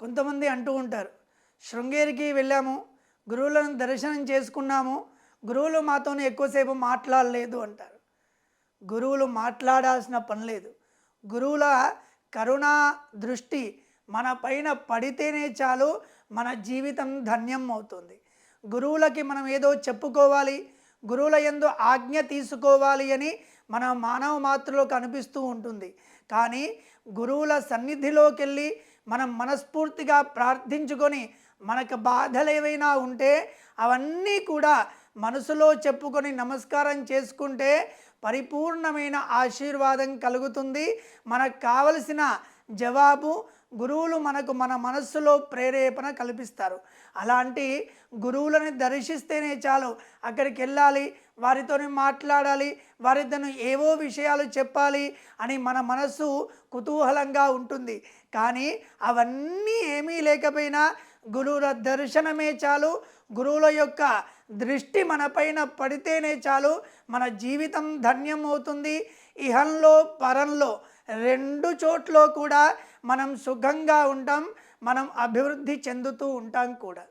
కొంతమంది అంటూ ఉంటారు, శృంగేరికి వెళ్ళాము, గురువులను దర్శనం చేసుకున్నాము, గురువులు మాతోనే ఎక్కువసేపు మాట్లాడలేదు అంటారు. గురువులు మాట్లాడాల్సిన పని లేదు. గురువుల కరుణా దృష్టి మన పైన పడితేనే చాలు మన జీవితం ధన్యం అవుతుంది. గురువులకి మనం ఏదో చెప్పుకోవాలి, గురువుల యందు ఆజ్ఞ తీసుకోవాలి అని మన మానవ మాతృలకు అనిపిస్తూ ఉంటుంది. కానీ గురువుల సన్నిధిలోకి వెళ్ళి మనం మనస్ఫూర్తిగా ప్రార్థించుకొని మనకు బాధలు ఏవైనా ఉంటే అవన్నీ కూడా మనసులో చెప్పుకొని నమస్కారం చేసుకుంటే పరిపూర్ణమైన ఆశీర్వాదం కలుగుతుంది. మనకు కావలసిన జవాబు గురువులు మనకు మన మనస్సులో ప్రేరేపణ కల్పిస్తారు. అలాంటి గురువులని దర్శిస్తేనే చాలు, అక్కడికి వెళ్ళాలి, వారితో మాట్లాడాలి, వారితో ఏవో విషయాలు చెప్పాలి అని మన మనస్సు కుతూహలంగా ఉంటుంది. కానీ అవన్నీ ఏమీ లేకపోయినా గురువుల దర్శనమే చాలు, గురువుల యొక్క దృష్టి మనపైన పడితేనే చాలు మన జీవితం ధన్యం అవుతుంది. ఇహంలో పరంలో రెండు చోట్ల కూడా మనం సుఖంగా ఉంటాం, మనం అభివృద్ధి చెందుతూ ఉంటాం కూడా.